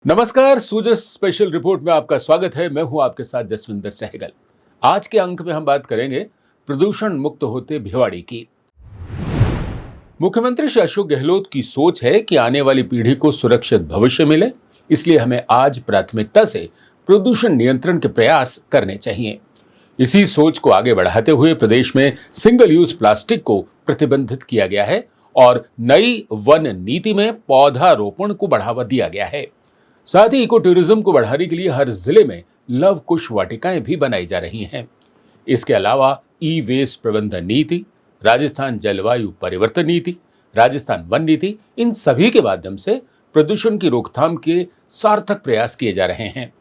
नमस्कार, सूरज special report में आपका स्वागत है। मैं हूं आपके साथ जसविंदर सहगल। आज के अंक में हम बात करेंगे प्रदूषण मुक्त होते भिवाड़ी की। मुख्यमंत्री श्री अशोक गहलोत की सोच है कि आने वाली पीढ़ी को सुरक्षित भविष्य मिले, इसलिए हमें आज प्राथमिकता से प्रदूषण नियंत्रण के प्रयास करने चाहिए। इसी सोच को आगे बढ़ाते हुए प्रदेश में सिंगल यूज प्लास्टिक को प्रतिबंधित किया गया है और नई वन नीति में पौधारोपण को बढ़ावा दिया गया है। साथ ही इको टूरिज्म को बढ़ाने के लिए हर जिले में लव कुश वाटिकाएं भी बनाई जा रही हैं। इसके अलावा ई वेस्ट प्रबंधन नीति, राजस्थान जलवायु परिवर्तन नीति, राजस्थान वन नीति, इन सभी के माध्यम से प्रदूषण की रोकथाम के सार्थक प्रयास किए जा रहे हैं।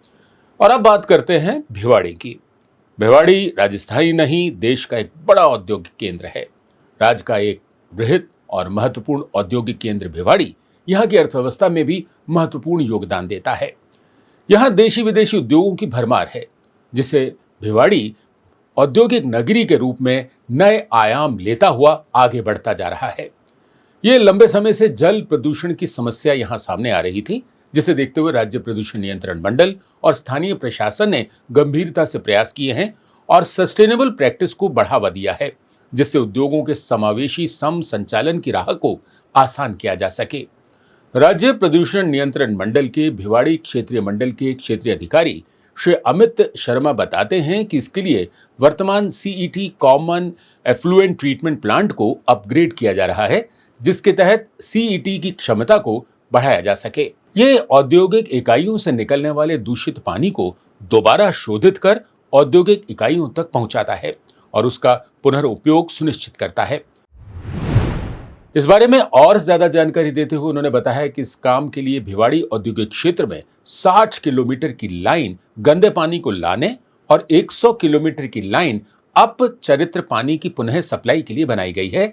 और अब बात करते हैं भिवाड़ी की। भिवाड़ी राजस्थान ही नहीं, देश का एक बड़ा औद्योगिक केंद्र है। राज्य का एक बृहद और महत्वपूर्ण औद्योगिक केंद्र भिवाड़ी यहाँ की अर्थव्यवस्था में भी महत्वपूर्ण योगदान देता है। यहाँ देशी विदेशी उद्योगों की भरमार है, जिससे भिवाड़ी औद्योगिक नगरी के रूप में नए आयाम लेता हुआ आगे बढ़ता जा रहा है। ये लंबे समय से जल प्रदूषण की समस्या यहाँ सामने आ रही थी, जिसे देखते हुए राज्य प्रदूषण नियंत्रण मंडल और स्थानीय प्रशासन ने गंभीरता से प्रयास किए हैं और सस्टेनेबल प्रैक्टिस को बढ़ावा दिया है, जिससे उद्योगों के समावेशी सम संचालन की राह को आसान किया जा सके। राज्य प्रदूषण नियंत्रण मंडल के भिवाड़ी क्षेत्रीय मंडल के क्षेत्रीय अधिकारी श्री अमित शर्मा बताते हैं कि इसके लिए वर्तमान CET common effluent treatment plant को अपग्रेड किया जा रहा है, जिसके तहत सीईटी की क्षमता को बढ़ाया जा सके। ये औद्योगिक इकाइयों से निकलने वाले दूषित पानी को दोबारा शोधित कर औद्योगिक इकाइयों तक पहुंचाता है और उसका पुनर्उपयोग सुनिश्चित करता है। इस बारे में और ज्यादा जानकारी देते हुए उन्होंने बताया कि इस काम के लिए भिवाड़ी औद्योगिक क्षेत्र में 60 किलोमीटर की लाइन गंदे पानी को लाने और 100 किलोमीटर की लाइन अपचरित्र पानी की पुनः सप्लाई के लिए बनाई गई है।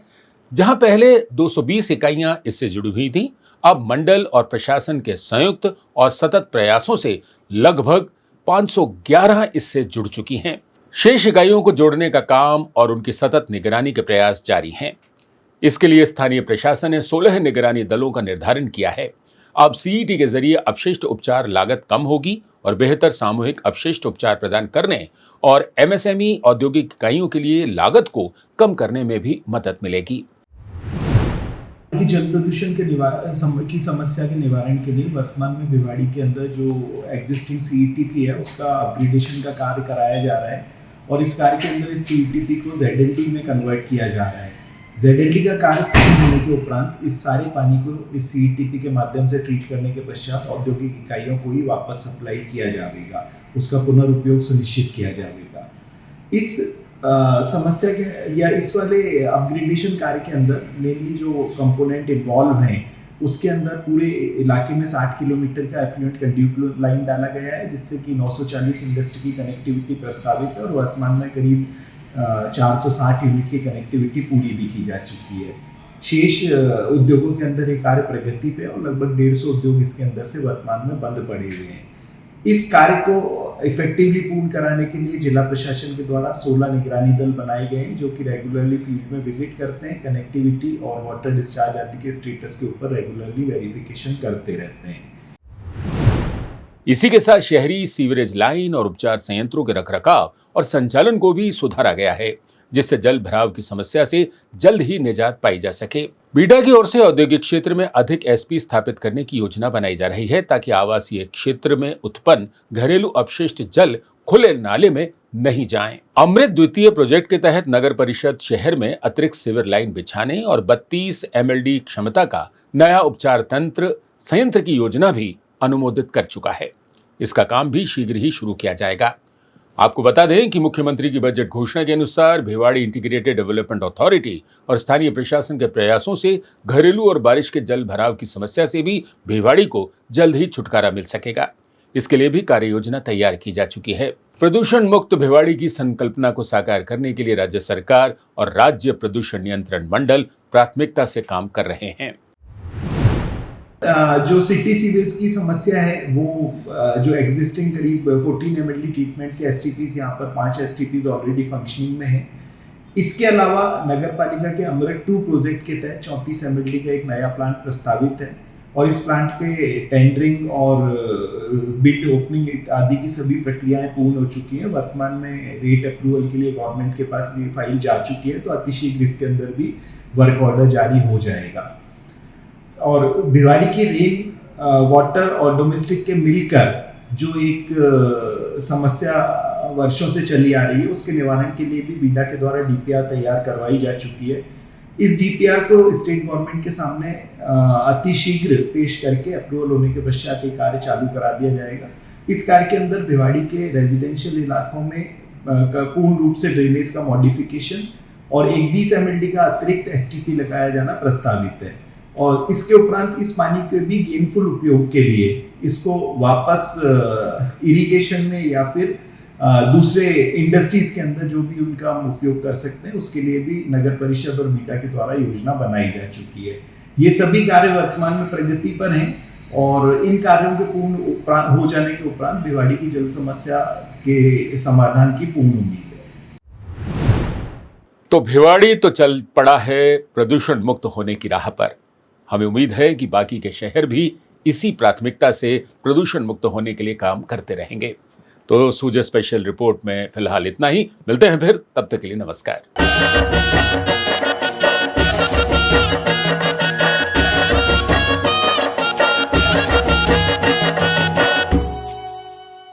जहां पहले 220 इकाइयां इससे जुड़ी हुई थी, अब मंडल और प्रशासन के संयुक्त और सतत प्रयासों से लगभग 511 इससे जुड़ चुकी हैं। शेष इकाइयों को जोड़ने का काम और उनकी सतत निगरानी के प्रयास जारी हैं। इसके लिए स्थानीय प्रशासन ने 16 निगरानी दलों का निर्धारण किया है। अब सीईटी के जरिए अपशिष्ट उपचार लागत कम होगी और बेहतर सामूहिक अपशिष्ट उपचार प्रदान करने और एमएसएमई औद्योगिक इकाइयों के लिए लागत को कम करने में भी मदद मिलेगी। जल प्रदूषण की समस्या के निवारण के लिए वर्तमान में भिवाड़ी के अंदर जो एग्जिस्टिंग सीईटीपी है उसका अपग्रेडेशन का कार्य कराया जा रहा है और इस कार्य के अंदर इस सीईटीपी को जेडएलडी में कन्वर्ट किया जा रहा है। जेडएलडी का कार्य पूर्ण होने के उपरांत इस सारे पानी को इस सीईटीपी के माध्यम से ट्रीट करने के पश्चात औद्योगिक इकाइयों को ही वापस सप्लाई किया जाएगा, उसका पुनर्उपयोग सुनिश्चित किया जाएगा। इस समस्या के या इस वाले अपग्रेडेशन कार्य के अंदर मेनली जो कंपोनेंट इन्वॉल्व हैं उसके अंदर पूरे इलाके में 60 किलोमीटर का एफ्लुएंट कंड्यूट लाइन डाला गया है, जिससे कि 940 इंडस्ट्री की कनेक्टिविटी प्रस्तावित है और वर्तमान में करीब 460 यूनिट की कनेक्टिविटी पूरी भी की जा चुकी है। शेष उद्योगों के अंदर ये कार्य प्रगति पे और लगभग 150 उद्योग इसके अंदर से वर्तमान में बंद पड़े हुए हैं। इस कार्य को इफेक्टिवली पूर्ण कराने के लिए जिला प्रशासन के द्वारा 16 निगरानी दल बनाए गए हैं, जो कि रेगुलरली फील्ड में विजिट करते हैं, कनेक्टिविटी और वाटर डिस्चार्ज आदि के स्टेटस के ऊपर रेगुलरली वेरिफिकेशन करते रहते हैं। इसी के साथ शहरी सीवरेज लाइन और उपचार संयंत्रों के रखरखाव और संचालन को भी सुधारा गया है, जिससे जल भराव की समस्या से जल्द ही निजात पाई जा सके। बीडा की ओर से औद्योगिक क्षेत्र में अधिक एसपी स्थापित करने की योजना बनाई जा रही है, ताकि आवासीय क्षेत्र में उत्पन्न घरेलू अपशिष्ट जल खुले नाले में नहीं जाएं। अमृत द्वितीय प्रोजेक्ट के तहत नगर परिषद शहर में अतिरिक्त सीवर लाइन बिछाने और 32 MLD क्षमता का नया उपचार तंत्र संयंत्र की योजना भी अनुमोदित कर चुका है। इसका काम भी शीघ्र ही शुरू किया जाएगा। आपको बता दें कि मुख्यमंत्री की बजट घोषणा के अनुसार भिवाड़ी इंटीग्रेटेड डेवलपमेंट अथॉरिटी और स्थानीय प्रशासन के प्रयासों से घरेलू और बारिश के जल भराव की समस्या से भी भिवाड़ी को जल्द ही छुटकारा मिल सकेगा। इसके लिए भी कार्य योजना तैयार की जा चुकी है। प्रदूषण मुक्त भिवाड़ी की संकल्पना को साकार करने के लिए राज्य सरकार और राज्य प्रदूषण नियंत्रण मंडल प्राथमिकता से काम कर रहे हैं। जो सिटी सीवेज की समस्या है वो जो एग्जिस्टिंग करीब 14 MLD ट्रीटमेंट के एसटीपीज यहाँ पर 5 एसटीपीज ऑलरेडी फंक्शनिंग में है। इसके अलावा नगर पालिका के अमृत 2 प्रोजेक्ट के तहत 34 MLD का एक नया प्लांट प्रस्तावित है और इस प्लांट के टेंडरिंग और बिड ओपनिंग आदि की सभी प्रक्रियाएं पूर्ण हो चुकी हैं। वर्तमान में रेट अप्रूवल के लिए गवर्नमेंट के पास ये फाइल जा चुकी है, तो अतिशीघ्र इसके अंदर भी वर्क ऑर्डर जारी हो जाएगा। और भिवाड़ी के रेन वाटर और डोमेस्टिक के मिलकर जो एक समस्या वर्षों से चली आ रही है, उसके निवारण के लिए भी बीडा के द्वारा डीपीआर तैयार करवाई जा चुकी है। इस डीपीआर को स्टेट गवर्नमेंट के सामने अतिशीघ्र पेश करके अप्रूवल होने के पश्चात ये कार्य चालू करा दिया जाएगा। इस कार्य के अंदर भिवाड़ी के रेजिडेंशियल इलाकों में पूर्ण रूप से ड्रेनेज का मॉडिफिकेशन और एक 20 MLD का अतिरिक्त एसटीपी लगाया जाना प्रस्तावित है। और इसके उपरांत इस पानी के भी गेनफुल उपयोग के लिए इसको वापस इरिगेशन में या फिर दूसरे इंडस्ट्रीज के अंदर जो भी उनका हम उपयोग कर सकते हैं, उसके लिए भी नगर परिषद और बीटा के द्वारा योजना बनाई जा चुकी है। ये सभी कार्य वर्तमान में प्रगति पर हैं और इन कार्यों के पूर्ण हो जाने के उपरांत भिवाड़ी की जल समस्या के समाधान की पूर्ण उम्मीद है। तो भिवाड़ी तो चल पड़ा है प्रदूषण मुक्त होने की राह पर। हमें उम्मीद है कि बाकी के शहर भी इसी प्राथमिकता से प्रदूषण मुक्त होने के लिए काम करते रहेंगे। तो सूर्य स्पेशल रिपोर्ट में फिलहाल इतना ही। मिलते हैं फिर, तब तक के लिए नमस्कार।